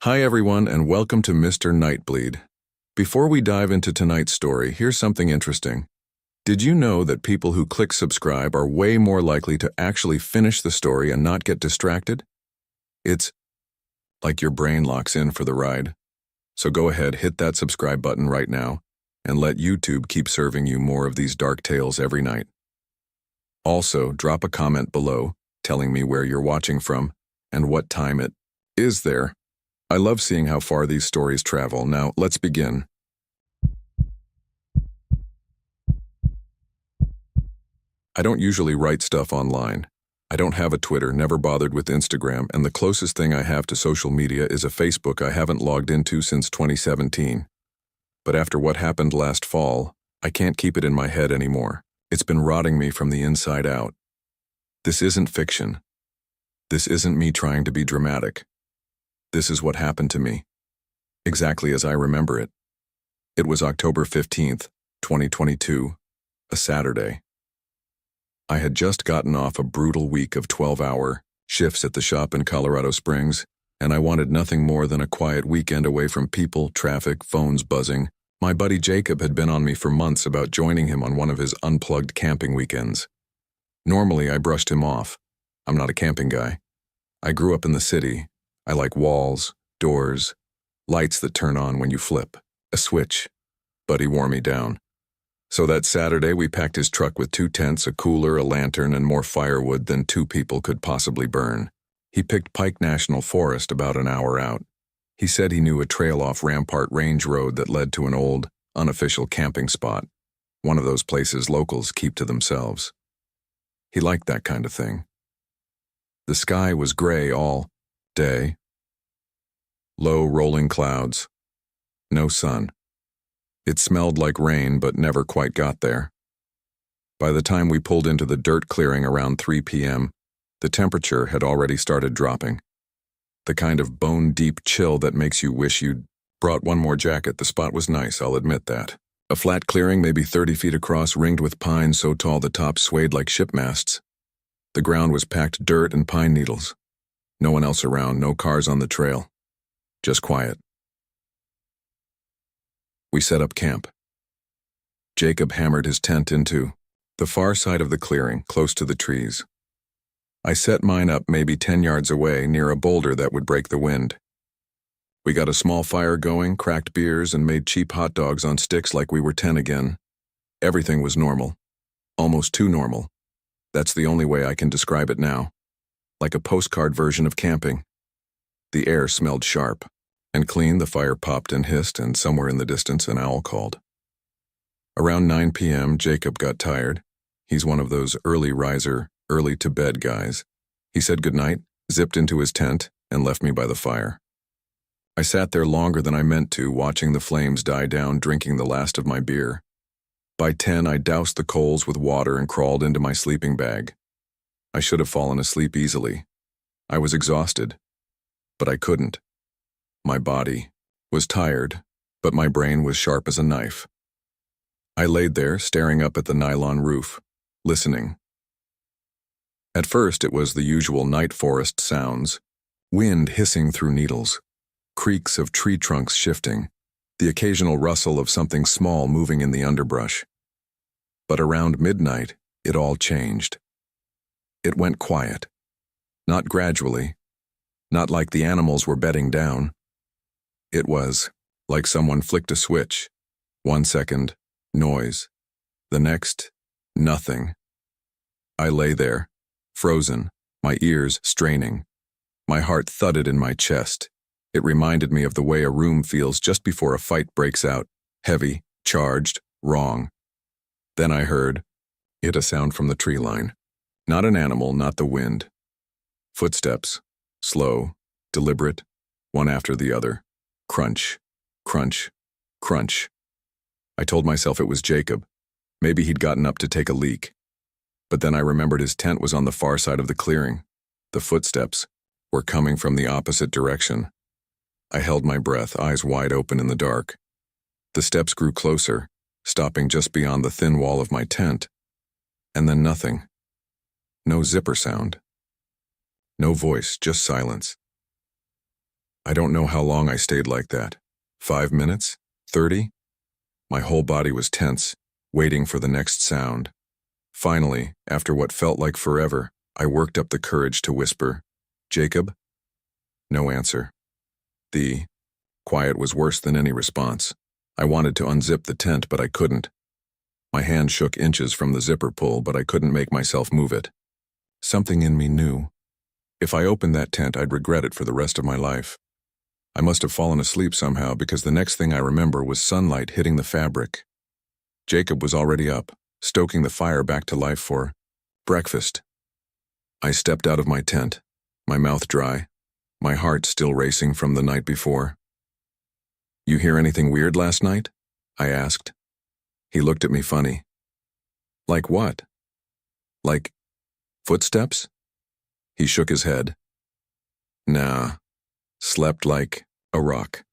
Hi everyone and welcome to Mr. Nightbleed. Before we dive into tonight's story, here's something interesting. Did you know that people who click subscribe are way more likely to actually finish the story and not get distracted? It's like your brain locks in for the ride. So go ahead, hit that subscribe button right now and let YouTube keep serving you more of these dark tales every night. Also, drop a comment below telling me where you're watching from and what time it is there. I love seeing how far these stories travel. Now, let's begin. I don't usually write stuff online. I don't have a Twitter, never bothered with Instagram, and the closest thing I have to social media is a Facebook I haven't logged into since 2017. But after what happened last fall, I can't keep it in my head anymore. It's been rotting me from the inside out. This isn't fiction. This isn't me trying to be dramatic. This is what happened to me, exactly as I remember it. It was October 15th, 2022, a Saturday. I had just gotten off a brutal week of 12-hour shifts at the shop in Colorado Springs, and I wanted nothing more than a quiet weekend away from people, traffic, phones buzzing. My buddy Jacob had been on me for months about joining him on one of his unplugged camping weekends. Normally, I brushed him off. I'm not a camping guy. I grew up in the city. I like walls, doors, lights that turn on when you flip, a switch. But he wore me down. So that Saturday, we packed his truck with 2 tents, a cooler, a lantern, and more firewood than 2 people could possibly burn. He picked Pike National Forest about an hour out. He said he knew a trail off Rampart Range Road that led to an old, unofficial camping spot, one of those places locals keep to themselves. He liked that kind of thing. The sky was gray all day. Low rolling clouds. No sun. It smelled like rain but never quite got there. By the time we pulled into the dirt clearing around 3 p.m., the temperature had already started dropping. The kind of bone-deep chill that makes you wish you'd brought one more jacket. The spot was nice, I'll admit that. A flat clearing maybe 30 feet across, ringed with pines so tall the tops swayed like ship masts. The ground was packed dirt and pine needles. No one else around, no cars on the trail. Just quiet. We set up camp. Jacob hammered his tent into the far side of the clearing, close to the trees. I set mine up maybe 10 yards away, near a boulder that would break the wind. We got a small fire going, cracked beers, and made cheap hot dogs on sticks like we were 10 again. Everything was normal. Almost too normal. That's the only way I can describe it now. Like a postcard version of camping. The air smelled sharp and clean. The fire popped and hissed, and somewhere in the distance an owl called. Around 9 p.m., Jacob got tired. He's one of those early riser, early to bed guys. He said goodnight, zipped into his tent, and left me by the fire. I sat there longer than I meant to, watching the flames die down, drinking the last of my beer. By 10, I doused the coals with water and crawled into my sleeping bag. I should have fallen asleep easily. I was exhausted, but I couldn't. My body was tired, but my brain was sharp as a knife. I laid there, staring up at the nylon roof, listening. At first, it was the usual night forest sounds, wind hissing through needles, creaks of tree trunks shifting, the occasional rustle of something small moving in the underbrush. But around midnight, it all changed. It went quiet. Not gradually. Not like the animals were bedding down. It was like someone flicked a switch. 1 second, noise. The next, nothing. I lay there, frozen, my ears straining. My heart thudded in my chest. It reminded me of the way a room feels just before a fight breaks out. Heavy, charged, wrong. Then I heard a sound from the tree line. Not an animal, not the wind. Footsteps, slow, deliberate, one after the other. Crunch, crunch, crunch. I told myself it was Jacob. Maybe he'd gotten up to take a leak. But then I remembered his tent was on the far side of the clearing. The footsteps were coming from the opposite direction. I held my breath, eyes wide open in the dark. The steps grew closer, stopping just beyond the thin wall of my tent. And then nothing. No zipper sound. No voice, just silence. I don't know how long I stayed like that. 5 minutes? 30? My whole body was tense, waiting for the next sound. Finally, after what felt like forever, I worked up the courage to whisper, "Jacob?" No answer. The quiet was worse than any response. I wanted to unzip the tent, but I couldn't. My hand shook inches from the zipper pull, but I couldn't make myself move it. Something in me knew. If I opened that tent, I'd regret it for the rest of my life. I must have fallen asleep somehow, because the next thing I remember was sunlight hitting the fabric. Jacob was already up, stoking the fire back to life for breakfast. I stepped out of my tent, my mouth dry, my heart still racing from the night before. "You hear anything weird last night?" I asked. He looked at me funny. "Like what?" "Like footsteps?" He shook his head. "Nah, slept like a rock."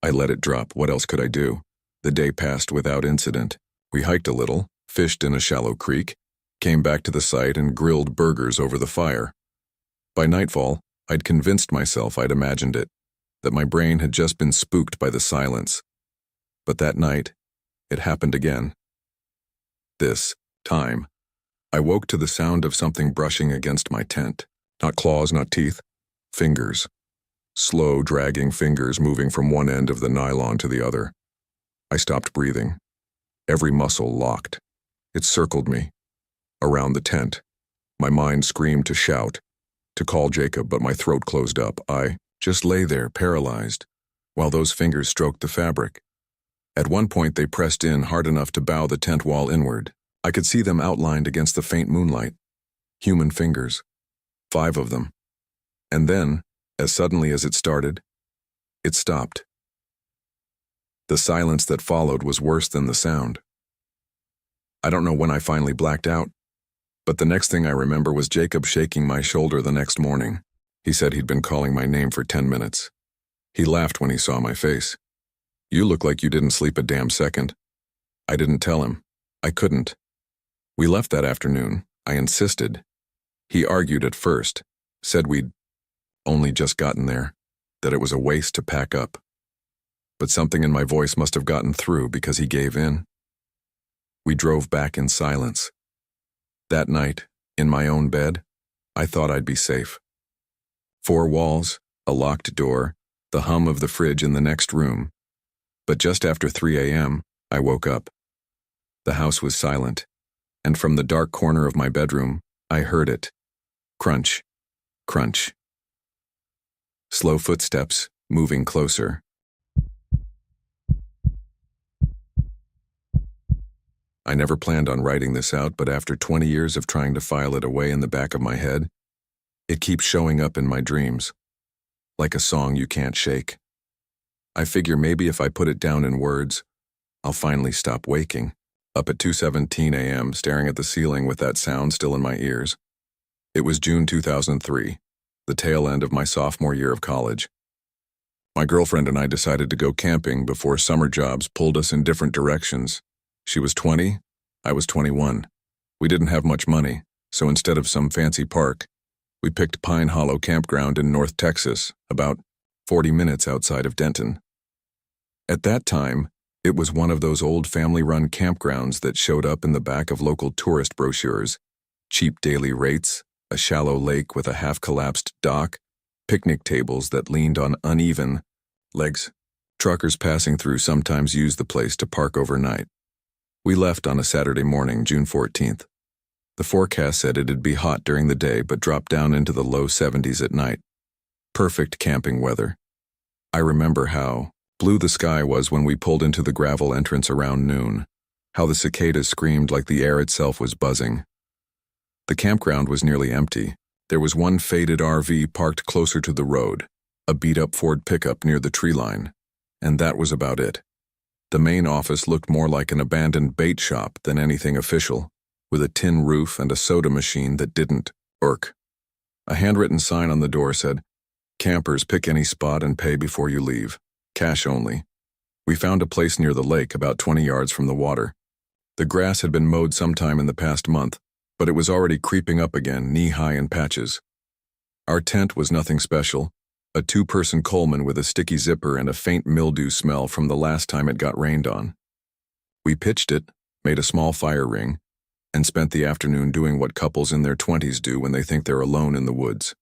I let it drop. What else could I do? The day passed without incident. We hiked a little, fished in a shallow creek, came back to the site and grilled burgers over the fire. By nightfall, I'd convinced myself I'd imagined it, that my brain had just been spooked by the silence. But that night, it happened again. This time, I woke to the sound of something brushing against my tent. Not claws, not teeth. Fingers. Slow, dragging fingers moving from one end of the nylon to the other. I stopped breathing. Every muscle locked. It circled me. Around the tent. My mind screamed to shout, to call Jacob, but my throat closed up. I just lay there, paralyzed, while those fingers stroked the fabric. At one point, they pressed in hard enough to bow the tent wall inward. I could see them outlined against the faint moonlight. Human fingers. 5 of them. And then, as suddenly as it started, it stopped. The silence that followed was worse than the sound. I don't know when I finally blacked out, but the next thing I remember was Jacob shaking my shoulder the next morning. He said he'd been calling my name for 10 minutes. He laughed when he saw my face. "You look like you didn't sleep a damn second." I didn't tell him. I couldn't. We left that afternoon. I insisted. He argued at first, said we'd only just gotten there, that it was a waste to pack up. But something in my voice must have gotten through because he gave in. We drove back in silence. That night, in my own bed, I thought I'd be safe. 4 walls, a locked door, the hum of the fridge in the next room. But just after 3 a.m., I woke up. The house was silent, and from the dark corner of my bedroom, I heard it. Crunch, crunch. Slow footsteps, moving closer. I never planned on writing this out, but after 20 years of trying to file it away in the back of my head, it keeps showing up in my dreams, like a song you can't shake. I figure maybe if I put it down in words, I'll finally stop waking, up at 2:17 a.m., staring at the ceiling with that sound still in my ears. It was June 2003, the tail end of my sophomore year of college. My girlfriend and I decided to go camping before summer jobs pulled us in different directions. She was 20, I was 21. We didn't have much money, so instead of some fancy park, we picked Pine Hollow Campground in North Texas, about 40 minutes outside of Denton. At that time, it was one of those old family-run campgrounds that showed up in the back of local tourist brochures. Cheap daily rates, a shallow lake with a half-collapsed dock, picnic tables that leaned on uneven legs. Truckers passing through sometimes used the place to park overnight. We left on a Saturday morning, June 14th. The forecast said it'd be hot during the day but drop down into the low 70s at night. Perfect camping weather. I remember how blue the sky was when we pulled into the gravel entrance around noon, how the cicadas screamed like the air itself was buzzing. The campground was nearly empty. There was one faded RV parked closer to the road, a beat-up Ford pickup near the tree line, and that was about it. The main office looked more like an abandoned bait shop than anything official, with a tin roof and a soda machine that didn't work. A handwritten sign on the door said, "Campers, pick any spot and pay before you leave. Cash only." We found a place near the lake about 20 yards from the water. The grass had been mowed sometime in the past month, but it was already creeping up again, knee-high in patches. Our tent was nothing special, A two-person Coleman with a sticky zipper and a faint mildew smell from the last time it got rained on. We pitched it, made a small fire ring, and spent the afternoon doing what couples in their 20s do when they think they're alone in the woods.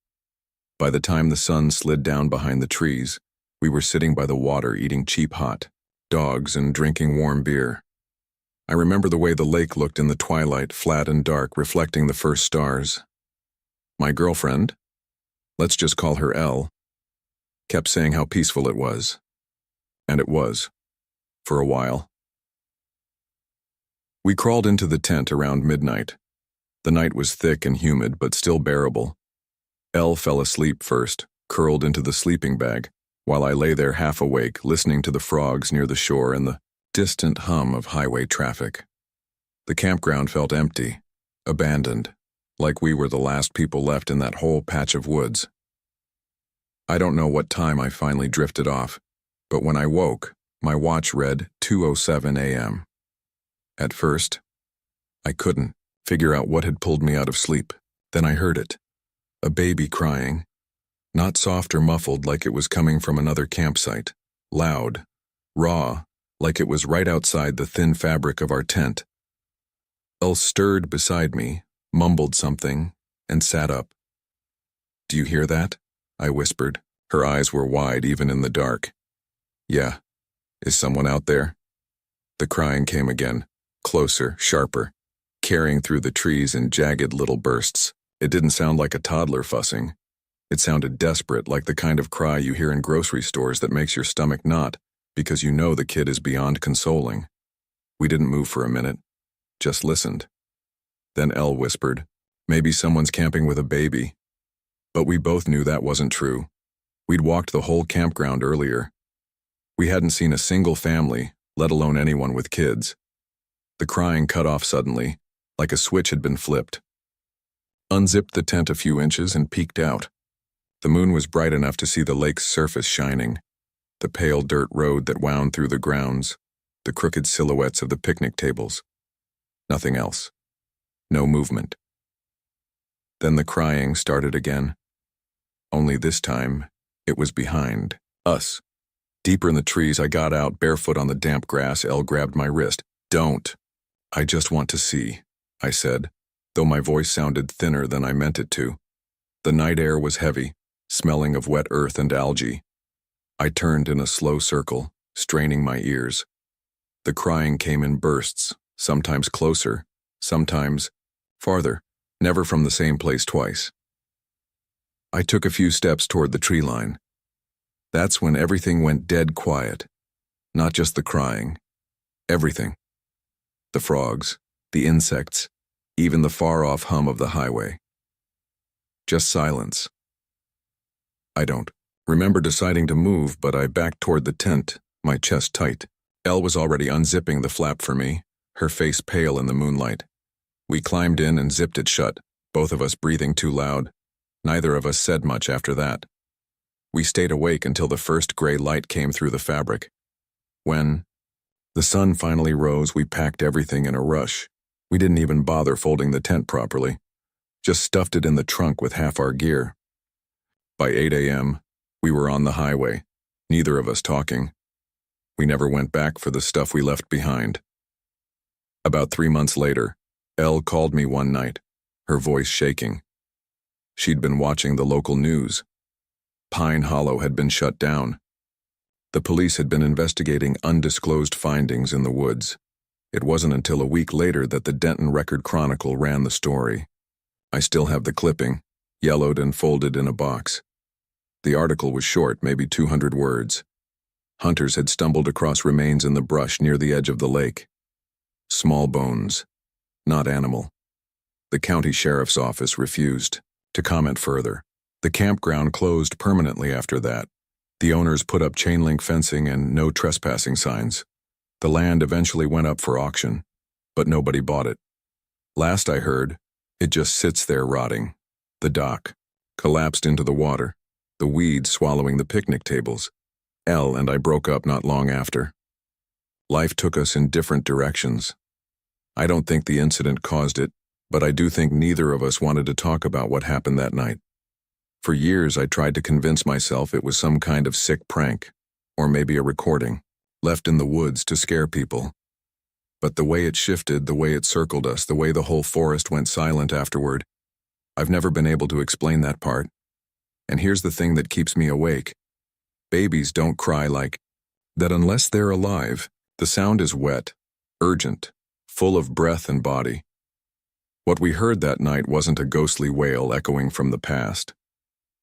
By the time the sun slid down behind the trees, we were sitting by the water eating cheap hot dogs and drinking warm beer. I remember the way the lake looked in the twilight, flat and dark, reflecting the first stars. My girlfriend, let's just call her Elle, kept saying how peaceful it was. And it was, for a while. We crawled into the tent around midnight. The night was thick and humid, but still bearable. Elle fell asleep first, curled into the sleeping bag, while I lay there half awake, listening to the frogs near the shore and the distant hum of highway traffic. The campground felt empty, abandoned, like we were the last people left in that whole patch of woods. I don't know what time I finally drifted off, but when I woke, my watch read 2:07 a.m. At first, I couldn't figure out what had pulled me out of sleep. Then I heard it, a baby crying, not soft or muffled like it was coming from another campsite, loud, raw, like it was right outside the thin fabric of our tent. Elle stirred beside me, mumbled something, and sat up. "Do you hear that?" I whispered. Her eyes were wide even in the dark. "Yeah. Is someone out there?" The crying came again, closer, sharper, carrying through the trees in jagged little bursts. It didn't sound like a toddler fussing. It sounded desperate, like the kind of cry you hear in grocery stores that makes your stomach knot, because you know the kid is beyond consoling. We didn't move for a minute, just listened. Then Elle whispered, "Maybe someone's camping with a baby." But we both knew that wasn't true. We'd walked the whole campground earlier. We hadn't seen a single family, let alone anyone with kids. The crying cut off suddenly, like a switch had been flipped. Unzipped the tent a few inches and peeked out. The moon was bright enough to see the lake's surface shining, the pale dirt road that wound through the grounds, the crooked silhouettes of the picnic tables. Nothing else. No movement. Then the crying started again. Only this time, it was behind us. Deeper in the trees, I got out, barefoot on the damp grass. Elle grabbed my wrist. "Don't. I just want to see," I said, though my voice sounded thinner than I meant it to. The night air was heavy, smelling of wet earth and algae. I turned in a slow circle, straining my ears. The crying came in bursts, sometimes closer, sometimes farther, never from the same place twice. I took a few steps toward the tree line. That's when everything went dead quiet. Not just the crying. Everything. The frogs, the insects, even the far-off hum of the highway. Just silence. I don't remember deciding to move, but I backed toward the tent, my chest tight. Elle was already unzipping the flap for me, her face pale in the moonlight. We climbed in and zipped it shut, both of us breathing too loud. Neither of us said much after that. We stayed awake until the first gray light came through the fabric. When the sun finally rose, we packed everything in a rush. We didn't even bother folding the tent properly, just stuffed it in the trunk with half our gear. By 8 a.m., we were on the highway, neither of us talking. We never went back for the stuff we left behind. About 3 months later, Elle called me one night, her voice shaking. She'd been watching the local news. Pine Hollow had been shut down. The police had been investigating undisclosed findings in the woods. It wasn't until a week later that the Denton Record-Chronicle ran the story. I still have the clipping, yellowed and folded in a box. The article was short, maybe 200 words. Hunters had stumbled across remains in the brush near the edge of the lake. Small bones, not animal. The county sheriff's office refused to comment further. The campground closed permanently after that. The owners put up chain-link fencing and no trespassing signs. The land eventually went up for auction, but nobody bought it. Last I heard, it just sits there rotting. The dock collapsed into the water, the weeds swallowing the picnic tables. Elle and I broke up not long after. Life took us in different directions. I don't think the incident caused it, but I do think neither of us wanted to talk about what happened that night. For years, I tried to convince myself it was some kind of sick prank, or maybe a recording, left in the woods to scare people. But the way it shifted, the way it circled us, the way the whole forest went silent afterward, I've never been able to explain that part. And here's the thing that keeps me awake. Babies don't cry like that unless they're alive. The sound is wet, urgent, full of breath and body. What we heard that night wasn't a ghostly wail echoing from the past.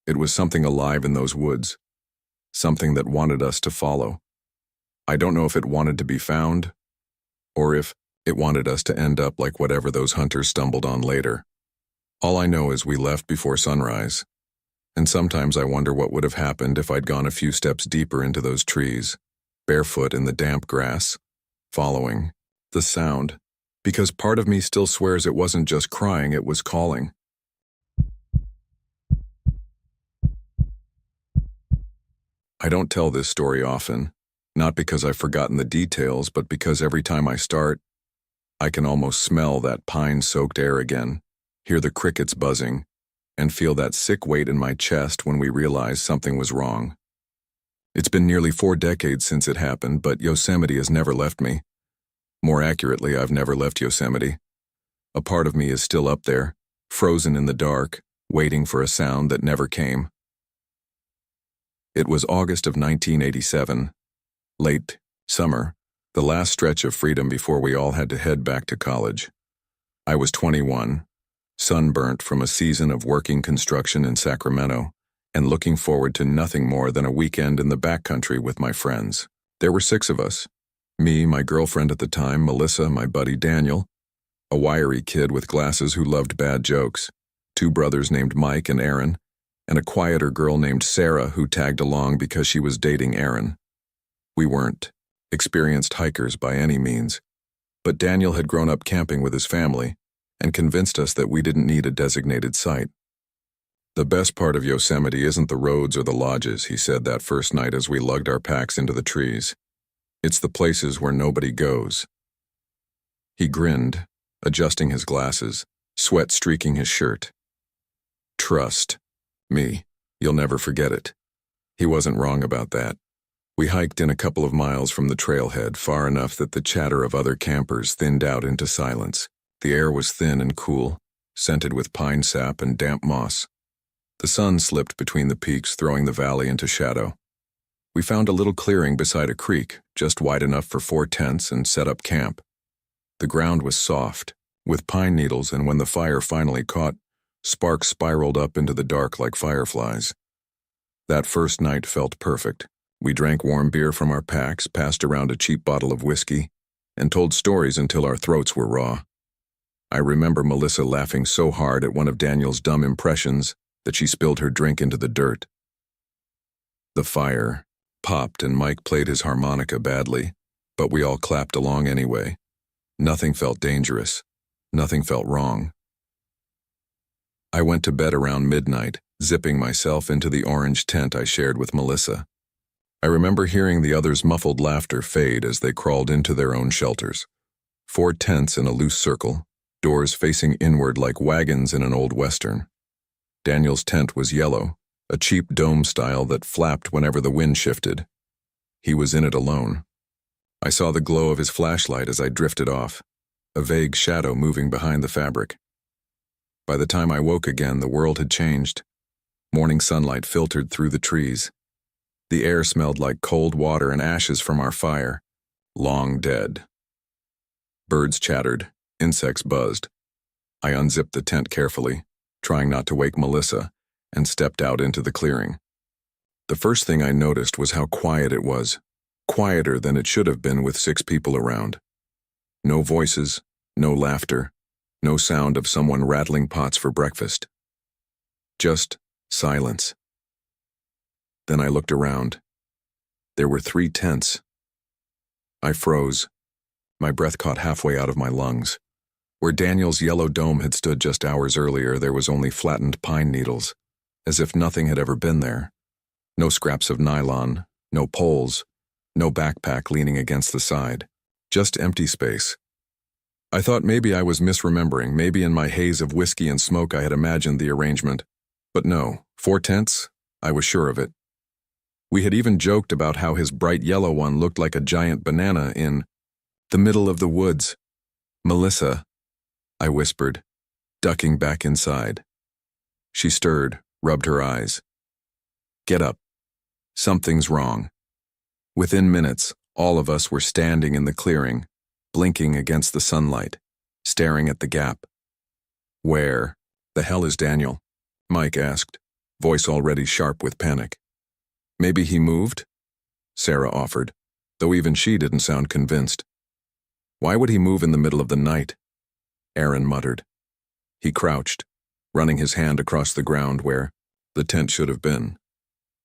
It was something alive in those woods, something that wanted us to follow. I don't know if it wanted to be found, or if it wanted us to end up like whatever those hunters stumbled on later. All I know is we left before sunrise, and sometimes I wonder what would have happened if I'd gone a few steps deeper into those trees, barefoot in the damp grass, following the sound, because part of me still swears it wasn't just crying, it was calling. I don't tell this story often, not because I've forgotten the details, but because every time I start, I can almost smell that pine-soaked air again, hear the crickets buzzing, and feel that sick weight in my chest when we realize something was wrong. It's been nearly 4 decades since it happened, but Yosemite has never left me. More accurately, I've never left Yosemite. A part of me is still up there, frozen in the dark, waiting for a sound that never came. It was August of 1987, late summer, the last stretch of freedom before we all had to head back to college. I was 21, sunburnt from a season of working construction in Sacramento, and looking forward to nothing more than a weekend in the backcountry with my friends. There were 6 of us. Me, my girlfriend at the time, Melissa, my buddy Daniel, a wiry kid with glasses who loved bad jokes, 2 brothers named Mike and Aaron, and a quieter girl named Sarah who tagged along because she was dating Aaron. We weren't experienced hikers by any means, but Daniel had grown up camping with his family and convinced us that we didn't need a designated site. The best part of Yosemite isn't the roads or the lodges, he said that first night as we lugged our packs into the trees. It's the places where nobody goes. He grinned, adjusting his glasses, sweat streaking his shirt. Trust me, you'll never forget it. He wasn't wrong about that. We hiked in a couple of miles from the trailhead, far enough that the chatter of other campers thinned out into silence. The air was thin and cool, scented with pine sap and damp moss. The sun slipped between the peaks, throwing the valley into shadow. We found a little clearing beside a creek, just wide enough for 4 tents, and set up camp. The ground was soft, with pine needles, and when the fire finally caught, sparks spiraled up into the dark like fireflies. That first night felt perfect. We drank warm beer from our packs, passed around a cheap bottle of whiskey, and told stories until our throats were raw. I remember Melissa laughing so hard at one of Daniel's dumb impressions that she spilled her drink into the dirt. The fire popped and Mike played his harmonica badly, but we all clapped along anyway. Nothing felt dangerous. Nothing felt wrong. I went to bed around midnight, zipping myself into the orange tent I shared with Melissa. I remember hearing the others' muffled laughter fade as they crawled into their own shelters. 4 tents in a loose circle, doors facing inward like wagons in an old western. Daniel's tent was yellow, a cheap dome style that flapped whenever the wind shifted. He was in it alone. I saw the glow of his flashlight as I drifted off, a vague shadow moving behind the fabric. By the time I woke again, the world had changed. Morning sunlight filtered through the trees. The air smelled like cold water and ashes from our fire, long dead. Birds chattered, insects buzzed. I unzipped the tent carefully, trying not to wake Melissa, and stepped out into the clearing. The first thing I noticed was how quiet it was, quieter than it should have been with 6 people around. No voices, no laughter, no sound of someone rattling pots for breakfast. Just silence. Then I looked around. There were 3 tents. I froze. My breath caught halfway out of my lungs. Where Daniel's yellow dome had stood just hours earlier, there was only flattened pine needles, as if nothing had ever been there. No scraps of nylon, no poles, no backpack leaning against the side. Just empty space. I thought maybe I was misremembering, maybe in my haze of whiskey and smoke I had imagined the arrangement. But no, 4 tents? I was sure of it. We had even joked about how his bright yellow one looked like a giant banana in the middle of the woods. "Melissa," I whispered, ducking back inside. She stirred, rubbed her eyes. "Get up. Something's wrong." Within minutes, all of us were standing in the clearing, blinking against the sunlight, staring at the gap. "Where the hell is Daniel?" Mike asked, voice already sharp with panic. "Maybe he moved?" Sarah offered, though even she didn't sound convinced. "Why would he move in the middle of the night?" Aaron muttered. He crouched, running his hand across the ground where the tent should have been.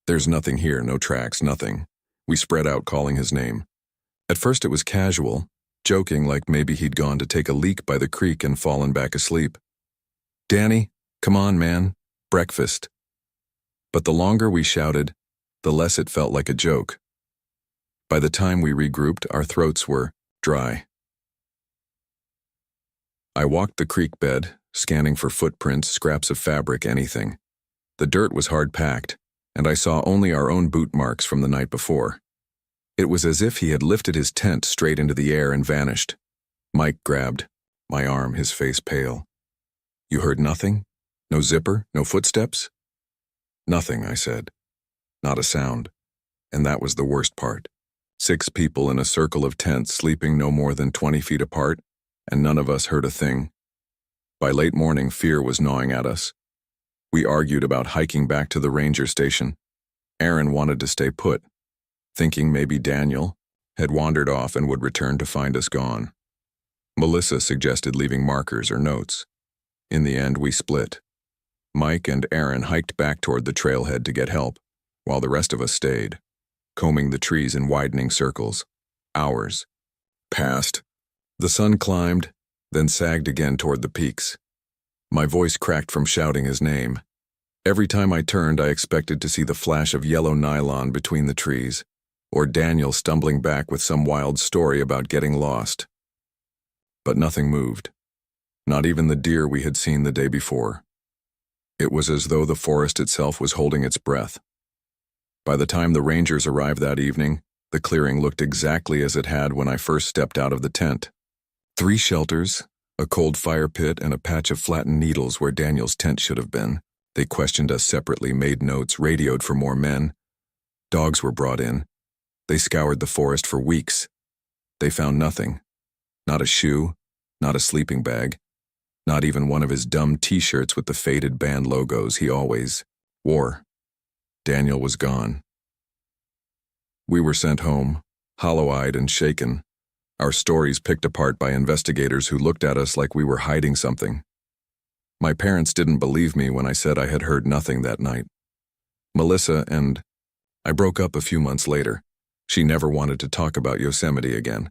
"There's nothing here, no tracks, nothing." We spread out calling his name. At first it was casual, joking like maybe he'd gone to take a leak by the creek and fallen back asleep. "Danny, come on, man, breakfast." But the longer we shouted, the less it felt like a joke. By the time we regrouped, our throats were dry. I walked the creek bed, scanning for footprints, scraps of fabric, anything. The dirt was hard-packed, and I saw only our own boot marks from the night before. It was as if he had lifted his tent straight into the air and vanished. Mike grabbed my arm, his face pale. "You heard nothing? No zipper? No footsteps?" "Nothing," I said. Not a sound. And that was the worst part. 6 people in a circle of tents sleeping no more than 20 feet apart, and none of us heard a thing. By late morning, fear was gnawing at us. We argued about hiking back to the ranger station. Aaron wanted to stay put, thinking maybe Daniel had wandered off and would return to find us gone. Melissa suggested leaving markers or notes. In the end, we split. Mike and Aaron hiked back toward the trailhead to get help, while the rest of us stayed, combing the trees in widening circles. Hours passed. The sun climbed, then sagged again toward the peaks. My voice cracked from shouting his name. Every time I turned, I expected to see the flash of yellow nylon between the trees, or Daniel stumbling back with some wild story about getting lost. But nothing moved. Not even the deer we had seen the day before. It was as though the forest itself was holding its breath. By the time the rangers arrived that evening, the clearing looked exactly as it had when I first stepped out of the tent. 3 shelters, a cold fire pit, and a patch of flattened needles where Daniel's tent should have been. They questioned us separately, made notes, radioed for more men. Dogs were brought in. They scoured the forest for weeks. They found nothing. Not a shoe, not a sleeping bag, not even one of his dumb t-shirts with the faded band logos he always wore. Daniel was gone. We were sent home, hollow-eyed and shaken, our stories picked apart by investigators who looked at us like we were hiding something. My parents didn't believe me when I said I had heard nothing that night. Melissa and I broke up a few months later. She never wanted to talk about Yosemite again.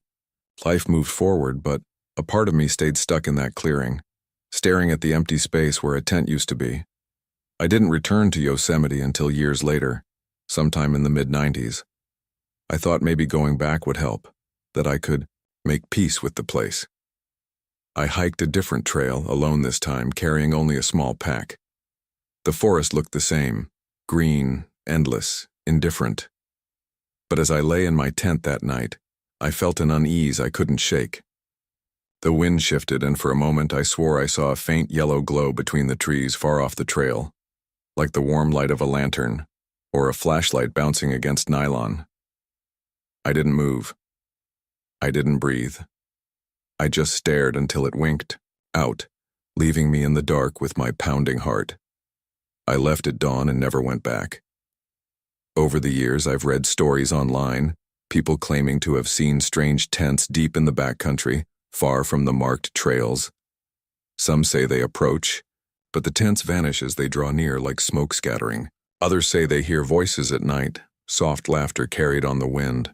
Life moved forward, but a part of me stayed stuck in that clearing, staring at the empty space where a tent used to be. I didn't return to Yosemite until years later, sometime in the mid-90s. I thought maybe going back would help, that I could make peace with the place. I hiked a different trail, alone this time, carrying only a small pack. The forest looked the same, green, endless, indifferent. But as I lay in my tent that night, I felt an unease I couldn't shake. The wind shifted, and for a moment I swore I saw a faint yellow glow between the trees far off the trail, like the warm light of a lantern, or a flashlight bouncing against nylon. I didn't move. I didn't breathe. I just stared until it winked out, leaving me in the dark with my pounding heart. I left at dawn and never went back. Over the years, I've read stories online, people claiming to have seen strange tents deep in the backcountry, far from the marked trails. Some say they approach, but the tents vanish as they draw near like smoke scattering. Others say they hear voices at night, soft laughter carried on the wind,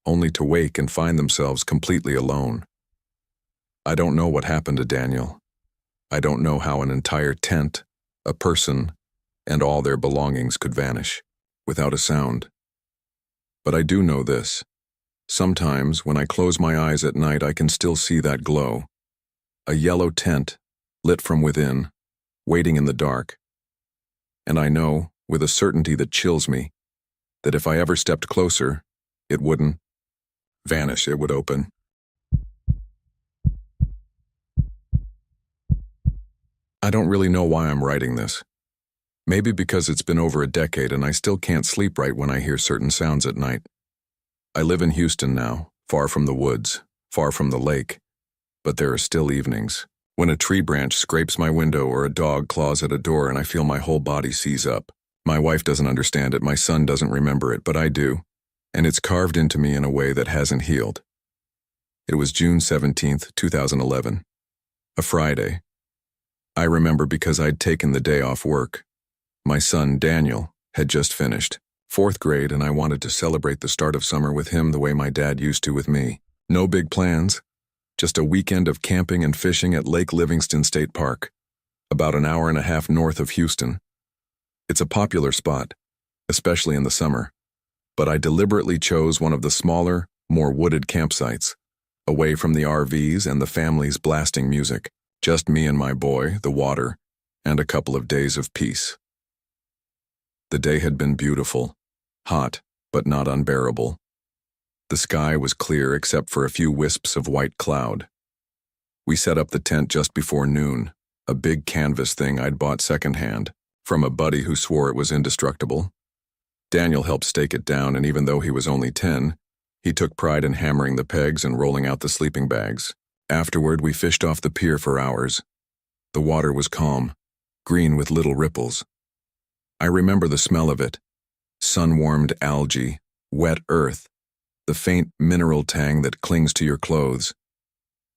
only to wake and find themselves completely alone. I don't know what happened to Daniel. I don't know how an entire tent, a person, and all their belongings could vanish, without a sound. But I do know this. Sometimes, when I close my eyes at night, I can still see that glow. A yellow tent, lit from within, waiting in the dark. And I know, with a certainty that chills me, that if I ever stepped closer, it wouldn't vanish, it would open. I don't really know why I'm writing this. Maybe because it's been over a decade and I still can't sleep right when I hear certain sounds at night. I live in Houston now, far from the woods, far from the lake, but there are still evenings when a tree branch scrapes my window or a dog claws at a door and I feel my whole body seize up. My wife doesn't understand it, my son doesn't remember it, but I do, and it's carved into me in a way that hasn't healed. It was June 17th, 2011, a Friday. I remember because I'd taken the day off work. My son, Daniel, had just finished 4th grade and I wanted to celebrate the start of summer with him the way my dad used to with me. No big plans, just a weekend of camping and fishing at Lake Livingston State Park, about an hour and a half north of Houston. It's a popular spot, especially in the summer, but I deliberately chose one of the smaller, more wooded campsites, away from the RVs and the families blasting music, just me and my boy, the water, and a couple of days of peace. The day had been beautiful, hot, but not unbearable. The sky was clear except for a few wisps of white cloud. We set up the tent just before noon, a big canvas thing I'd bought secondhand, from a buddy who swore it was indestructible. Daniel helped stake it down, and even though he was only 10, he took pride in hammering the pegs and rolling out the sleeping bags. Afterward, we fished off the pier for hours. The water was calm, green with little ripples. I remember the smell of it, sun-warmed algae, wet earth, the faint mineral tang that clings to your clothes.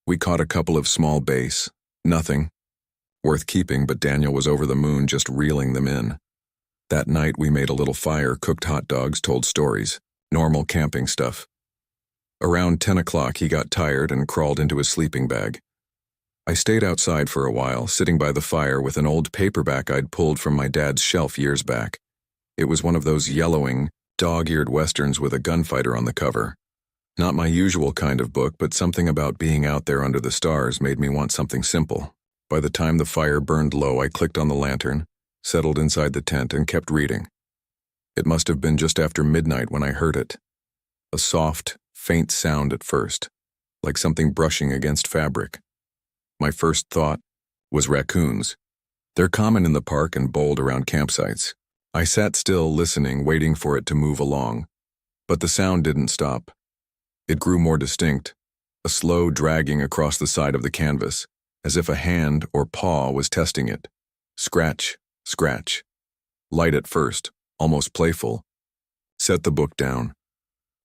We caught a couple of small bass, nothing worth keeping, but Daniel was over the moon just reeling them in. That night we made a little fire, cooked hot dogs, told stories, normal camping stuff. Around 10 o'clock he got tired and crawled into his sleeping bag. I stayed outside for a while, sitting by the fire with an old paperback I'd pulled from my dad's shelf years back. It was one of those yellowing, dog-eared westerns with a gunfighter on the cover. Not my usual kind of book, but something about being out there under the stars made me want something simple. By the time the fire burned low, I clicked on the lantern, settled inside the tent, and kept reading. It must have been just after midnight when I heard it. A soft, faint sound at first, like something brushing against fabric. My first thought was raccoons. They're common in the park and bold around campsites. I sat still, listening, waiting for it to move along. But the sound didn't stop. It grew more distinct, a slow dragging across the side of the canvas, as if a hand or paw was testing it. Scratch, scratch. Light at first, almost playful. Set the book down,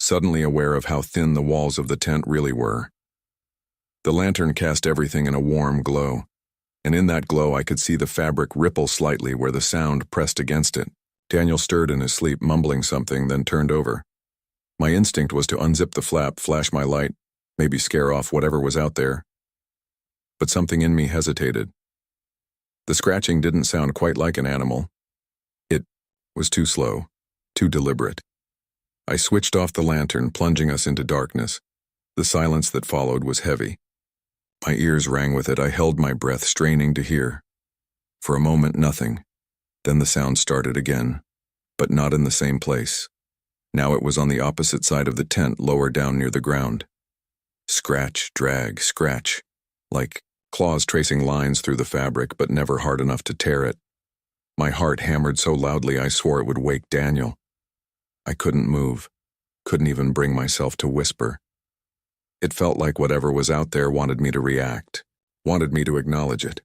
suddenly aware of how thin the walls of the tent really were. The lantern cast everything in a warm glow, and in that glow I could see the fabric ripple slightly where the sound pressed against it. Daniel stirred in his sleep, mumbling something, then turned over. My instinct was to unzip the flap, flash my light, maybe scare off whatever was out there. But something in me hesitated. The scratching didn't sound quite like an animal. It was too slow, too deliberate. I switched off the lantern, plunging us into darkness. The silence that followed was heavy. My ears rang with it. I held my breath, straining to hear. For a moment, nothing. Then the sound started again, but not in the same place. Now it was on the opposite side of the tent, lower down near the ground. Scratch, drag, scratch, like claws tracing lines through the fabric, but never hard enough to tear it. My heart hammered so loudly I swore it would wake Daniel. I couldn't move, couldn't even bring myself to whisper. It felt like whatever was out there wanted me to react, wanted me to acknowledge it.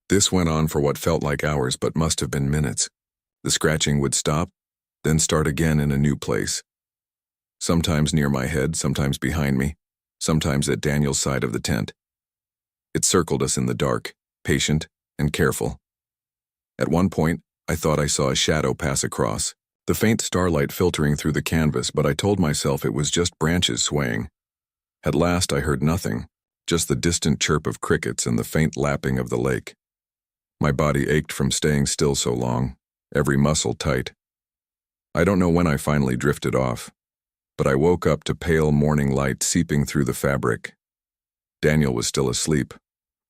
This went on for what felt like hours, but must have been minutes. The scratching would stop, then start again in a new place. Sometimes near my head, sometimes behind me, sometimes at Daniel's side of the tent. It circled us in the dark, patient and careful. At one point, I thought I saw a shadow pass across, the faint starlight filtering through the canvas, but I told myself it was just branches swaying. At last I heard nothing, just the distant chirp of crickets and the faint lapping of the lake. My body ached from staying still so long, every muscle tight. I don't know when I finally drifted off, but I woke up to pale morning light seeping through the fabric. Daniel was still asleep,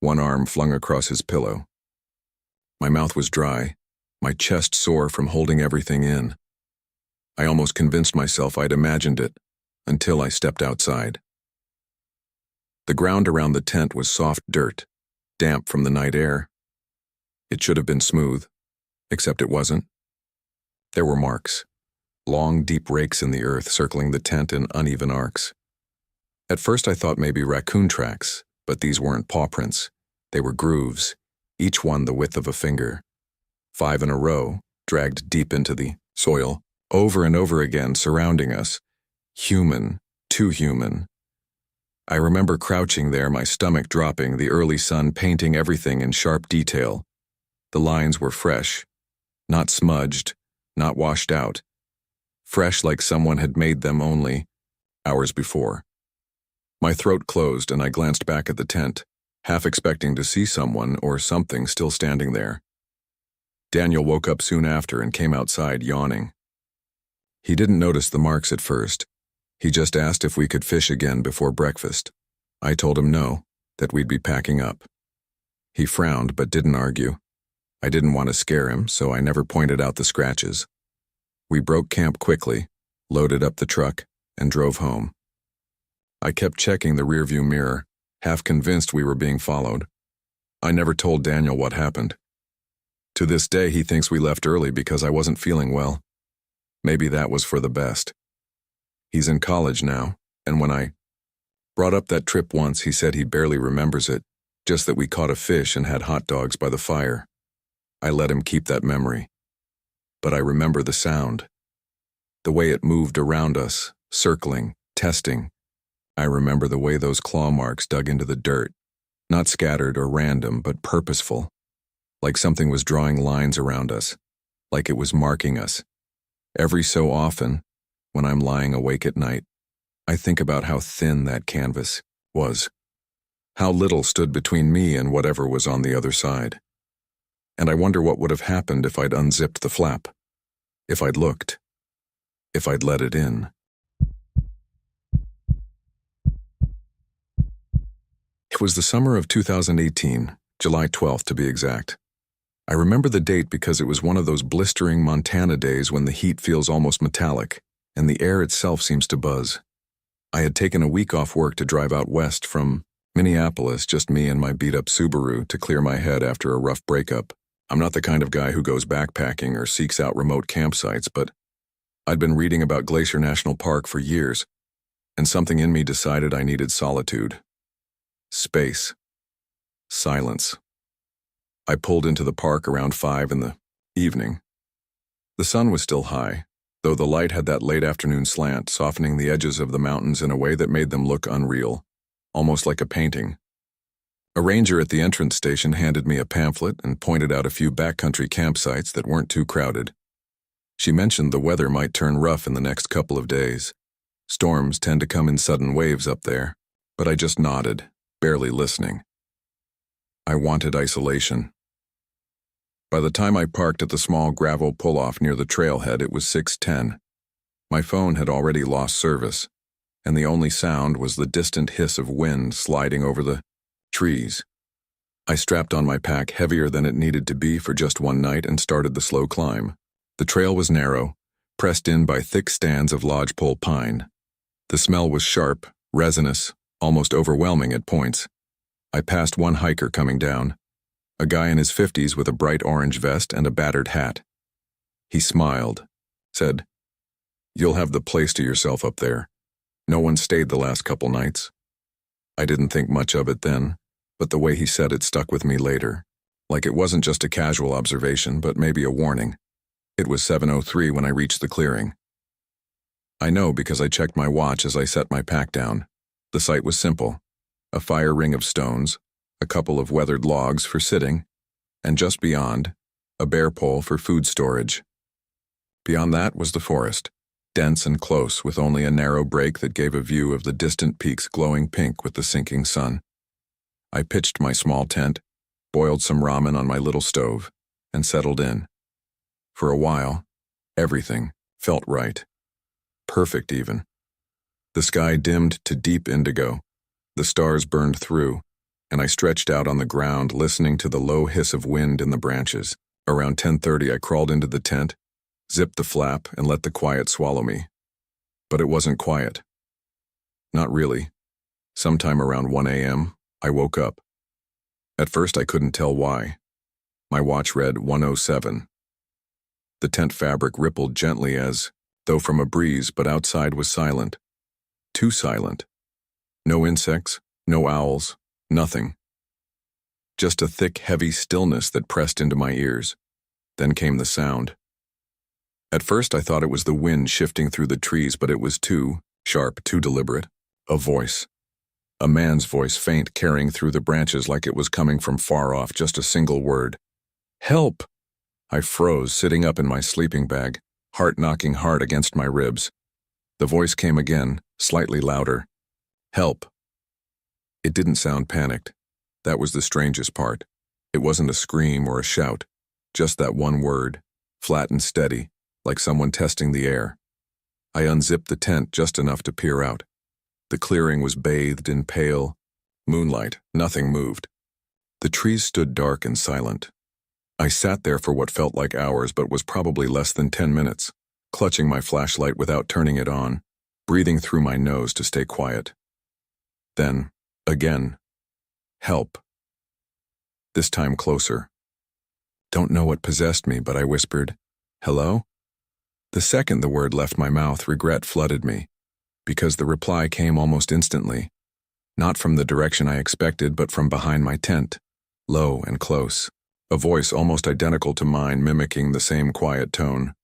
one arm flung across his pillow. My mouth was dry, my chest sore from holding everything in. I almost convinced myself I'd imagined it, until I stepped outside. The ground around the tent was soft dirt, damp from the night air. It should have been smooth, except it wasn't. There were marks, long, deep rakes in the earth circling the tent in uneven arcs. At first I thought maybe raccoon tracks, but these weren't paw prints. They were grooves, each one the width of a finger. 5 in a row, dragged deep into the soil, over and over again surrounding us. Human, too human. I remember crouching there, my stomach dropping, the early sun painting everything in sharp detail. The lines were fresh, not smudged, not washed out. Fresh like someone had made them only hours before. My throat closed and I glanced back at the tent, half expecting to see someone or something still standing there. Daniel woke up soon after and came outside yawning. He didn't notice the marks at first. He just asked if we could fish again before breakfast. I told him no, that we'd be packing up. He frowned but didn't argue. I didn't want to scare him, so I never pointed out the scratches. We broke camp quickly, loaded up the truck, and drove home. I kept checking the rearview mirror, half convinced we were being followed. I never told Daniel what happened. To this day, he thinks we left early because I wasn't feeling well. Maybe that was for the best. He's in college now, and when I brought up that trip once, he said he barely remembers it, just that we caught a fish and had hot dogs by the fire. I let him keep that memory. But I remember the sound. The way it moved around us, circling, testing. I remember the way those claw marks dug into the dirt, not scattered or random, but purposeful. Like something was drawing lines around us, like it was marking us. Every so often, when I'm lying awake at night, I think about how thin that canvas was, how little stood between me and whatever was on the other side. And I wonder what would have happened if I'd unzipped the flap, if I'd looked, if I'd let it in. It was the summer of 2018, July 12th to be exact. I remember the date because it was one of those blistering Montana days when the heat feels almost metallic, and the air itself seems to buzz. I had taken a week off work to drive out west from Minneapolis, just me and my beat-up Subaru, to clear my head after a rough breakup. I'm not the kind of guy who goes backpacking or seeks out remote campsites, but I'd been reading about Glacier National Park for years, and something in me decided I needed solitude. Space. Silence. I pulled into the park around 5 in the evening. The sun was still high, though the light had that late afternoon slant, softening the edges of the mountains in a way that made them look unreal, almost like a painting. A ranger at the entrance station handed me a pamphlet and pointed out a few backcountry campsites that weren't too crowded. She mentioned the weather might turn rough in the next couple of days. Storms tend to come in sudden waves up there, but I just nodded, barely listening. I wanted isolation. By the time I parked at the small gravel pull-off near the trailhead, it was 6:10. My phone had already lost service, and the only sound was the distant hiss of wind sliding over the trees. I strapped on my pack heavier than it needed to be for just one night and started the slow climb. The trail was narrow, pressed in by thick stands of lodgepole pine. The smell was sharp, resinous, almost overwhelming at points. I passed one hiker coming down, a guy in his 50s with a bright orange vest and a battered hat. He smiled, said, "You'll have the place to yourself up there. No one stayed the last couple nights." I didn't think much of it then, but the way he said it stuck with me later, like it wasn't just a casual observation, but maybe a warning. It was 7:03 when I reached the clearing. I know because I checked my watch as I set my pack down. The site was simple: a fire ring of stones, a couple of weathered logs for sitting, and just beyond, a bare pole for food storage. Beyond that was the forest, dense and close, with only a narrow break that gave a view of the distant peaks glowing pink with the sinking sun. I pitched my small tent, boiled some ramen on my little stove, and settled in. For a while, everything felt right. Perfect, even. The sky dimmed to deep indigo. The stars burned through, and I stretched out on the ground listening to the low hiss of wind in the branches. Around 10:30, I crawled into the tent, zipped the flap, and let the quiet swallow me. But it wasn't quiet. Not really. Sometime around 1 a.m., I woke up. At first, I couldn't tell why. My watch read 1:07. The tent fabric rippled gently as though from a breeze, but outside was silent. Too silent. No insects, no owls, nothing. Just a thick, heavy stillness that pressed into my ears. Then came the sound. At first I thought it was the wind shifting through the trees, but it was too sharp, too deliberate. A voice. A man's voice, faint, carrying through the branches like it was coming from far off, just a single word. Help! I froze, sitting up in my sleeping bag, heart knocking hard against my ribs. The voice came again, slightly louder. Help! It didn't sound panicked. That was the strangest part. It wasn't a scream or a shout, just that one word, flat and steady, like someone testing the air. I unzipped the tent just enough to peer out. The clearing was bathed in pale moonlight. Nothing moved. The trees stood dark and silent. I sat there for what felt like hours, but was probably less than 10 minutes, clutching my flashlight without turning it on, breathing through my nose to stay quiet. Then, again, help. This time closer. Don't know what possessed me, but I whispered, hello? The second the word left my mouth, regret flooded me, because the reply came almost instantly, not from the direction I expected, but from behind my tent, low and close, a voice almost identical to mine mimicking the same quiet tone.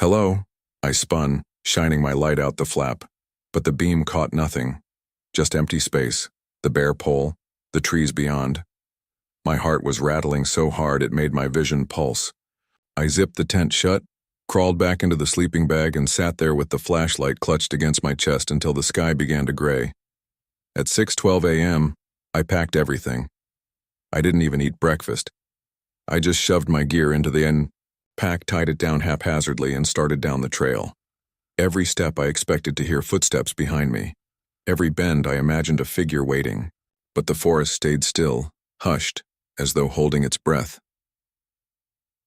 Hello, I spun, shining my light out the flap, but the beam caught nothing, just empty space, the bare pole, the trees beyond. My heart was rattling so hard it made my vision pulse. I zipped the tent shut, crawled back into the sleeping bag, and sat there with the flashlight clutched against my chest until the sky began to gray. At 6:12 a.m., I packed everything. I didn't even eat breakfast. I just shoved my gear into the end pack, tied it down haphazardly, and started down the trail. Every step I expected to hear footsteps behind me. Every bend I imagined a figure waiting. But the forest stayed still, hushed, as though holding its breath.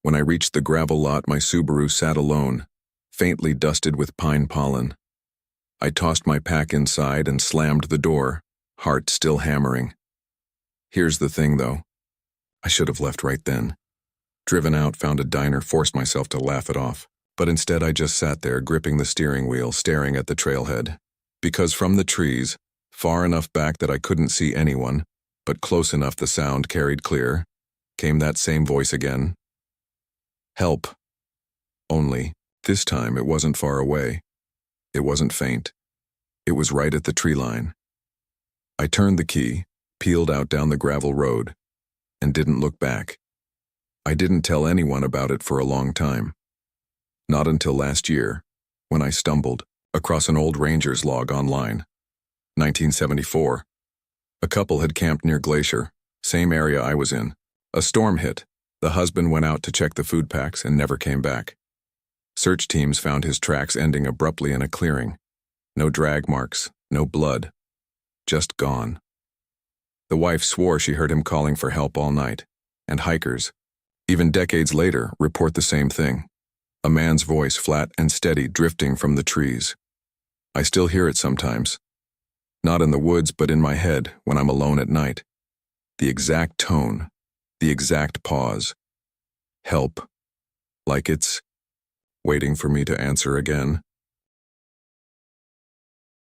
When I reached the gravel lot, my Subaru sat alone, faintly dusted with pine pollen. I tossed my pack inside and slammed the door, heart still hammering. Here's the thing, though. I should have left right then. Driven out, found a diner, forced myself to laugh it off. But instead I just sat there, gripping the steering wheel, staring at the trailhead. Because from the trees, far enough back that I couldn't see anyone, but close enough the sound carried clear, came that same voice again. Help. Only, this time it wasn't far away. It wasn't faint. It was right at the tree line. I turned the key, peeled out down the gravel road, and didn't look back. I didn't tell anyone about it for a long time. Not until last year, when I stumbled across an old ranger's log online. 1974. A couple had camped near Glacier, same area I was in. A storm hit. The husband went out to check the food packs and never came back. Search teams found his tracks ending abruptly in a clearing. No drag marks, no blood. Just gone. The wife swore she heard him calling for help all night, and hikers, even decades later, report the same thing. A man's voice, flat and steady, drifting from the trees. I still hear it sometimes. Not in the woods, but in my head when I'm alone at night. The exact tone, the exact pause. Help. Like it's waiting for me to answer again.